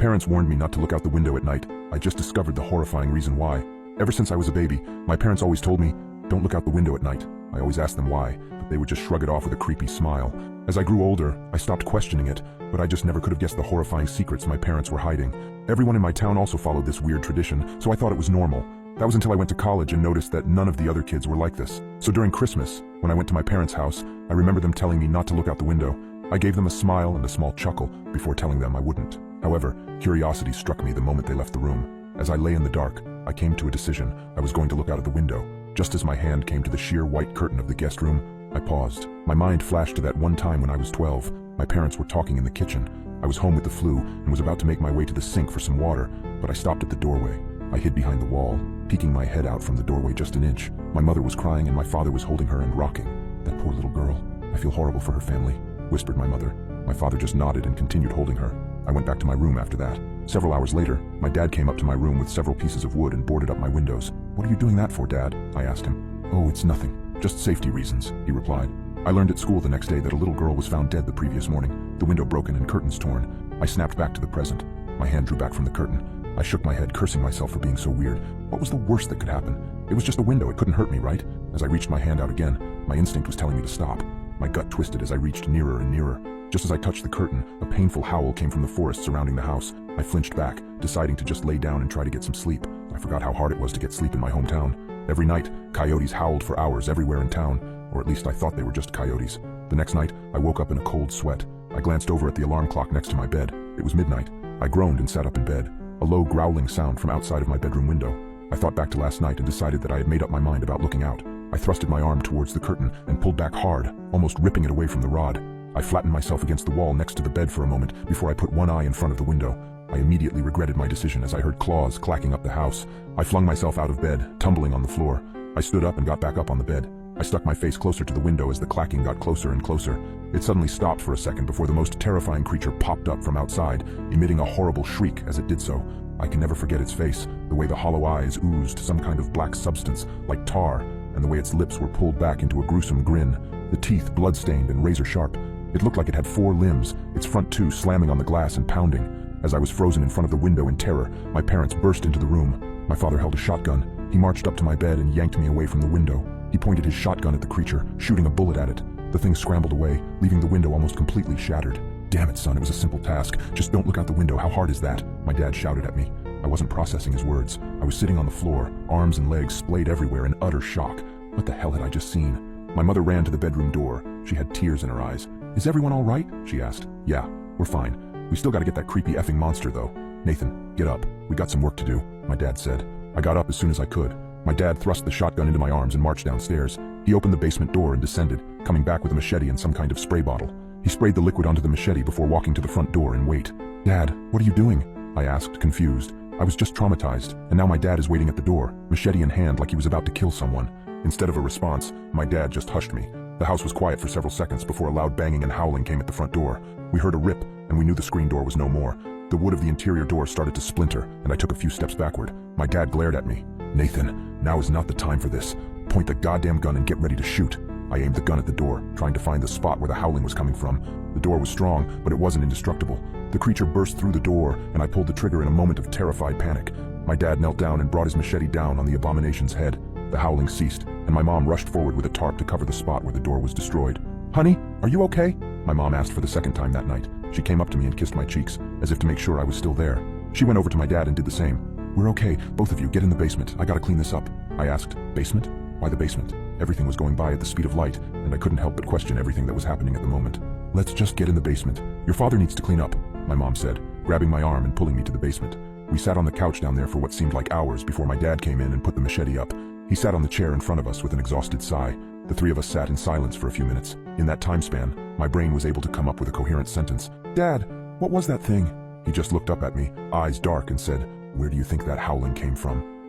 Parents warned me not to look out the window at night. I just discovered the horrifying reason why. Ever since I was a baby, my parents always told me, don't look out the window at night. I always asked them why, but they would just shrug it off with a creepy smile. As I grew older, I stopped questioning it, but I just never could have guessed the horrifying secrets my parents were hiding. Everyone in my town also followed this weird tradition, so I thought it was normal. That was until I went to college and noticed that none of the other kids were like this. So during Christmas, when I went to my parents' house, I remember them telling me not to look out the window. I gave them a smile and a small chuckle before telling them I wouldn't. However, curiosity struck me the moment they left the room. As I lay in the dark, I came to a decision. I was going to look out of the window. Just as my hand came to the sheer white curtain of the guest room, I paused. My mind flashed to that one time when I was 12. My parents were talking in the kitchen. I was home with the flu and was about to make my way to the sink for some water, but I stopped at the doorway. I hid behind the wall, peeking my head out from the doorway just an inch. My mother was crying and my father was holding her and rocking. That poor little girl. I feel horrible for her family, whispered my mother. My father just nodded and continued holding her. I went back to my room after that. Several hours later, my dad came up to my room with several pieces of wood and boarded up my windows. What are you doing that for, Dad? I asked him. Oh, it's nothing. Just safety reasons, he replied. I learned at school the next day that a little girl was found dead the previous morning, the window broken and curtains torn. I snapped back to the present. My hand drew back from the curtain. I shook my head, cursing myself for being so weird. What was the worst that could happen? It was just a window, it couldn't hurt me, right? As I reached my hand out again, my instinct was telling me to stop. My gut twisted as I reached nearer and nearer. Just as I touched the curtain, a painful howl came from the forest surrounding the house. I flinched back, deciding to just lay down and try to get some sleep. I forgot how hard it was to get sleep in my hometown. Every night, coyotes howled for hours everywhere in town, or at least I thought they were just coyotes. The next night, I woke up in a cold sweat. I glanced over at the alarm clock next to my bed. It was midnight. I groaned and sat up in bed. A low growling sound from outside of my bedroom window. I thought back to last night and decided that I had made up my mind about looking out. I thrusted my arm towards the curtain and pulled back hard, almost ripping it away from the rod. I flattened myself against the wall next to the bed for a moment before I put one eye in front of the window. I immediately regretted my decision as I heard claws clacking up the house. I flung myself out of bed, tumbling on the floor. I stood up and got back up on the bed. I stuck my face closer to the window as the clacking got closer and closer. It suddenly stopped for a second before the most terrifying creature popped up from outside, emitting a horrible shriek as it did so. I can never forget its face, the way the hollow eyes oozed some kind of black substance, like tar, and the way its lips were pulled back into a gruesome grin, the teeth blood-stained and razor-sharp. It looked like it had 4 limbs, its front 2 slamming on the glass and pounding. As I was frozen in front of the window in terror, my parents burst into the room. My father held a shotgun. He marched up to my bed and yanked me away from the window. He pointed his shotgun at the creature, shooting a bullet at it. The thing scrambled away, leaving the window almost completely shattered. Damn it, son, it was a simple task. Just don't look out the window. How hard is that? My dad shouted at me. I wasn't processing his words. I was sitting on the floor, arms and legs splayed everywhere in utter shock. What the hell had I just seen? My mother ran to the bedroom door. She had tears in her eyes. Is everyone all right? She asked. Yeah, we're fine. We still gotta get that creepy effing monster, though. Nathan, get up. We got some work to do, my dad said. I got up as soon as I could. My dad thrust the shotgun into my arms and marched downstairs. He opened the basement door and descended, coming back with a machete and some kind of spray bottle. He sprayed the liquid onto the machete before walking to the front door and wait. Dad, what are you doing? I asked, confused. I was just traumatized, and now my dad is waiting at the door, machete in hand like he was about to kill someone. Instead of a response, my dad just hushed me. The house was quiet for several seconds before a loud banging and howling came at the front door. We heard a rip, and we knew the screen door was no more. The wood of the interior door started to splinter, and I took a few steps backward. My dad glared at me. Nathan, now is not the time for this. Point the goddamn gun and get ready to shoot. I aimed the gun at the door, trying to find the spot where the howling was coming from. The door was strong, but it wasn't indestructible. The creature burst through the door, and I pulled the trigger in a moment of terrified panic. My dad knelt down and brought his machete down on the abomination's head. The howling ceased, and my mom rushed forward with a tarp to cover the spot where the door was destroyed. Honey, are you okay? My mom asked for the second time that night. She came up to me and kissed my cheeks, as if to make sure I was still there. She went over to my dad and did the same. We're okay, both of you, get in the basement. I gotta clean this up. I asked, basement? Why the basement? Everything was going by at the speed of light, and I couldn't help but question everything that was happening at the moment. Let's just get in the basement. Your father needs to clean up, my mom said, grabbing my arm and pulling me to the basement. We sat on the couch down there for what seemed like hours before my dad came in and put the machete up. He sat on the chair in front of us with an exhausted sigh. The three of us sat in silence for a few minutes. In that time span, my brain was able to come up with a coherent sentence. Dad, what was that thing? He just looked up at me, eyes dark, and said, Where do you think that howling came from?